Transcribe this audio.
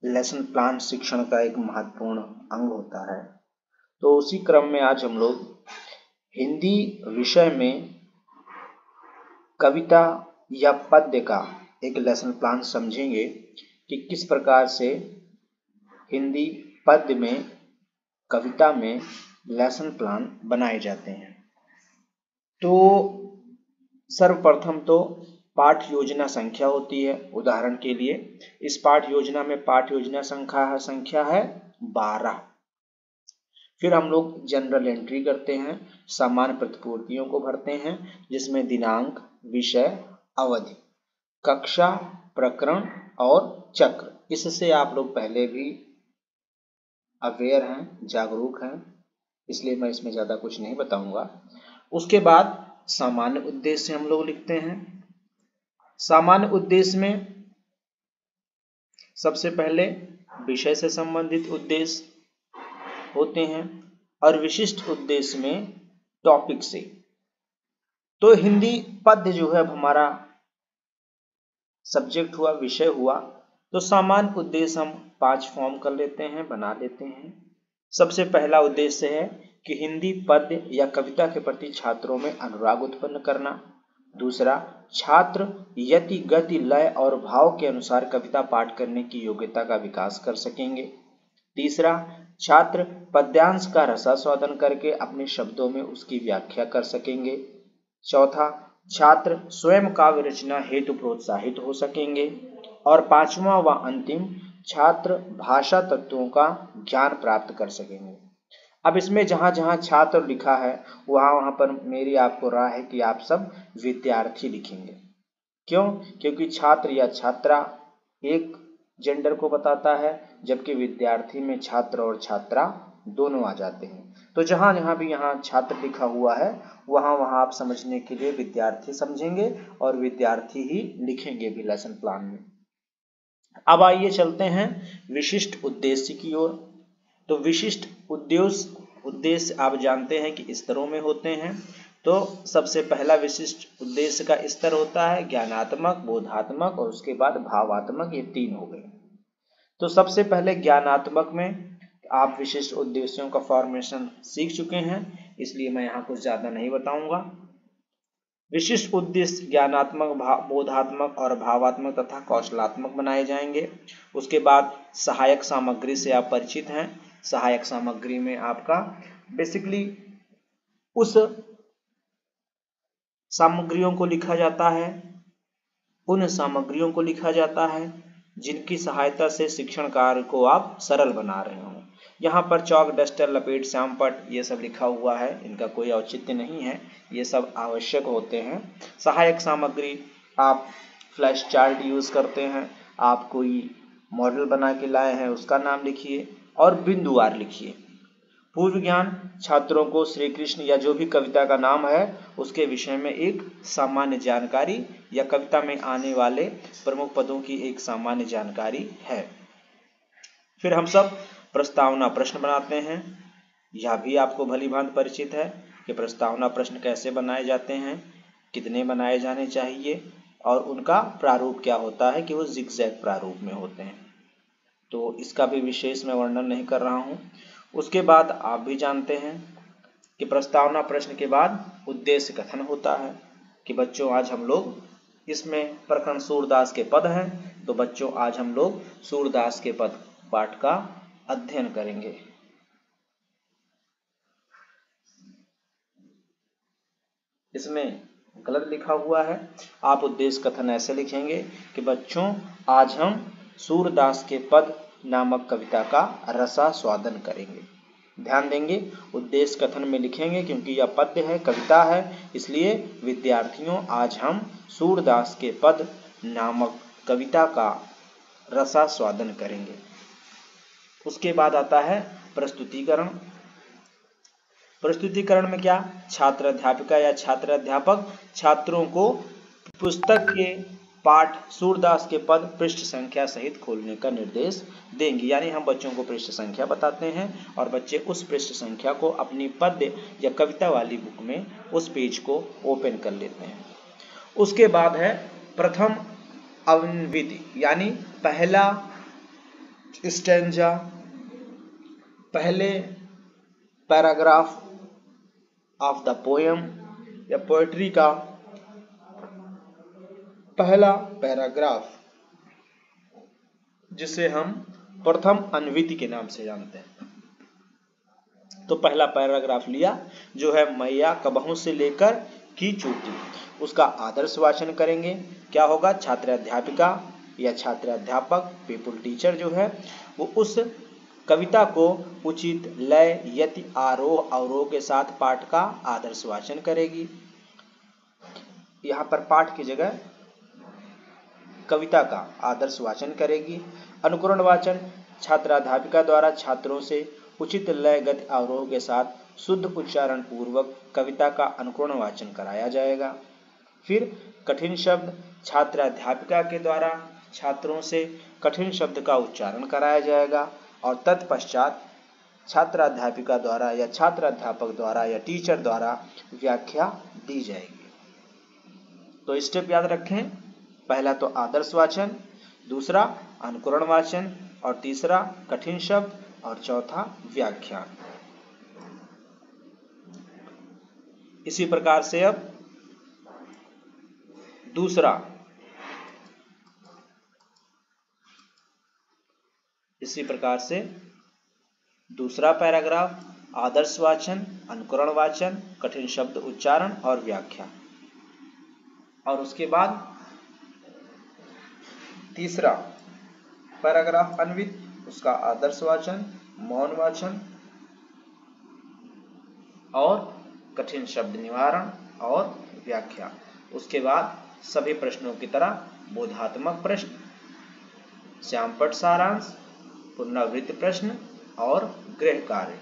Lesson plan शिक्षण का एक महत्वपूर्ण अंग होता है। तो उसी क्रम में आज हम लोग हिंदी विषय में कविता या पद्य का एक लेसन प्लान समझेंगे कि किस प्रकार से हिंदी पद्य में, कविता में लेसन प्लान बनाए जाते हैं। तो सर्वप्रथम तो पाठ योजना संख्या होती है। उदाहरण के लिए इस पाठ योजना में पाठ योजना संख्या है 12। फिर हम लोग जनरल एंट्री करते हैं, सामान्य प्रतिपूर्तियों को भरते हैं जिसमें दिनांक, विषय, अवधि, कक्षा, प्रकरण और चक्र। इससे आप लोग पहले भी अवेयर हैं, जागरूक हैं, इसलिए मैं इसमें ज्यादा कुछ नहीं बताऊंगा। उसके बाद सामान्य उद्देश्य हम लोग लिखते हैं। सामान्य उद्देश्य में सबसे पहले विषय से संबंधित उद्देश्य होते हैं और विशिष्ट उद्देश्य में टॉपिक से। तो हिंदी पद्य जो है अब हमारा सब्जेक्ट हुआ, विषय हुआ, तो सामान्य उद्देश्य हम 5 फॉर्म कर लेते हैं, बना लेते हैं। सबसे पहला उद्देश्य है कि हिंदी पद्य या कविता के प्रति छात्रों में अनुराग उत्पन्न करना। दूसरा, छात्र यति, गति, लय और भाव के अनुसार कविता पाठ करने की योग्यता का विकास कर सकेंगे। तीसरा, छात्र पद्यांश का रसास्वादन करके अपने शब्दों में उसकी व्याख्या कर सकेंगे। चौथा, छात्र स्वयं काव्य रचना हेतु प्रोत्साहित हो सकेंगे। और पांचवा व अंतिम, छात्र भाषा तत्वों का ज्ञान प्राप्त कर सकेंगे। अब इसमें जहां जहां छात्र लिखा है वहां पर मेरी आपको राय है कि आप सब विद्यार्थी लिखेंगे। क्यों? क्योंकि छात्र या छात्रा एक जेंडर को बताता है, जबकि विद्यार्थी में छात्र और छात्रा दोनों आ जाते हैं। तो जहां जहां भी यहाँ छात्र लिखा हुआ है वहां वहां आप समझने के लिए विद्यार्थी समझेंगे और विद्यार्थी ही लिखेंगे भी लेसन प्लान में। अब आइए चलते हैं विशिष्ट उद्देश्य की ओर। तो विशिष्ट उद्देश्य आप जानते हैं कि स्तरों में होते हैं। तो सबसे पहला विशिष्ट उद्देश्य का स्तर होता है ज्ञानात्मक, बोधात्मक और उसके बाद भावात्मक। ये 3 हो गए। तो सबसे पहले ज्ञानात्मक में आप विशिष्ट उद्देश्यों का फॉर्मेशन सीख चुके हैं, इसलिए मैं यहाँ कुछ ज्यादा नहीं बताऊंगा। विशिष्ट उद्देश्य ज्ञानात्मक, बोधात्मक और भावात्मक तथा कौशलात्मक बनाए जाएंगे। उसके बाद सहायक सामग्री से आप परिचित हैं। सहायक सामग्री में आपका बेसिकली उस सामग्रियों को लिखा जाता है, उन सामग्रियों को लिखा जाता है जिनकी सहायता से शिक्षण कार्य को आप सरल बना रहे हो। यहाँ पर चौक, डस्टर, लपेट, श्यामपट ये सब लिखा हुआ है, इनका कोई औचित्य नहीं है, ये सब आवश्यक होते हैं। सहायक सामग्री आप फ्लैश चार्ट यूज करते हैं, आप कोई मॉडल बना के लाए हैं उसका नाम लिखिए और बिंदुवार लिखिए। पूर्व ज्ञान, छात्रों को श्री कृष्ण या जो भी कविता का नाम है उसके विषय में एक सामान्य जानकारी या कविता में आने वाले प्रमुख पदों की एक सामान्य जानकारी है। फिर हम सब प्रस्तावना प्रश्न बनाते हैं। यह भी आपको भली भांति परिचित है कि प्रस्तावना प्रश्न कैसे बनाए जाते हैं, कितने बनाए जाने चाहिए और उनका प्रारूप क्या होता है कि वो जिगजैग प्रारूप में होते हैं। तो इसका भी विशेष मैं वर्णन नहीं कर रहा हूँ। उसके बाद आप भी जानते हैं कि प्रस्तावना प्रश्न के बाद उद्देश्य कथन होता है कि बच्चों आज हम लोग इसमें प्रकरण सूरदास के पद हैं, तो बच्चों आज हम लोग सूरदास के पद पाठ का अध्ययन करेंगे। इसमें गलत लिखा हुआ है, आप उद्देश्य कथन ऐसे लिखेंगे कि बच्चों आज हम सूरदास के पद नामक कविता का रसास्वादन करेंगे। ध्यान देंगे, उद्देश्य कथन में लिखेंगे क्योंकि यह पद्य है, कविता है, इसलिए विद्यार्थियों आज हम सूरदास के पद नामक कविता का रसास्वादन करेंगे। उसके बाद आता है प्रस्तुतिकरण। प्रस्तुतिकरण में क्या, छात्र अध्यापिका या छात्र अध्यापक छात्रों को पुस्तक के पाठ सूरदास के पद पृष्ठ संख्या सहित खोलने का निर्देश देंगे। यानी हम बच्चों को पृष्ठ संख्या बताते हैं और बच्चे उस पृष्ठ संख्या को अपनी पद्य या कविता वाली बुक में उस पेज को ओपन कर लेते हैं। उसके बाद है प्रथम अवन्विति, यानी पहला स्टैंजा, पहले पैराग्राफ ऑफ द पोएम या पोएट्री का पहला पैराग्राफ, जिसे हम प्रथम अन्विति के नाम से जानते हैं। तो पहला पैराग्राफ लिया जो है मैया कबहू से लेकर की चूटी, उसका आदर्श वाचन करेंगे। क्या होगा, छात्र अध्यापिका या छात्र अध्यापक पीपुल टीचर जो है वो उस कविता को उचित लय यति आरोह अवरोह के साथ पाठ का आदर्श वाचन करेगी। यहाँ पर पाठ की जगह कविता का आदर्श वाचन करेगी। अनुकरण वाचन, छात्राध्यापिका द्वारा छात्रों से उचित लय गति आरोह के साथ शुद्ध उच्चारण पूर्वक कविता का अनुकरण वाचन कराया जाएगा। फिर कठिन शब्द, छात्राध्यापिका के द्वारा छात्रों से कठिन शब्द का उच्चारण कराया जाएगा और तत्पश्चात छात्राध्यापिका द्वारा या छात्राध्यापक द्वारा या टीचर द्वारा व्याख्या दी जाएगी। तो स्टेप याद रखें, पहला तो आदर्श वाचन, दूसरा अनुकरण वाचन और तीसरा कठिन शब्द और चौथा व्याख्या। इसी प्रकार से अब दूसरा पैराग्राफ, आदर्श वाचन, अनुकरण वाचन, कठिन शब्द उच्चारण और व्याख्या। और उसके बाद तीसरा पैराग्राफ अन्वित, उसका आदर्श वाचन, मौन वाचन और कठिन शब्द निवारण और व्याख्या। उसके बाद सभी प्रश्नों की तरह बोधात्मक प्रश्न, श्यामपट्ट सारांश, पुनरावृत्ति प्रश्न और गृह कार्य।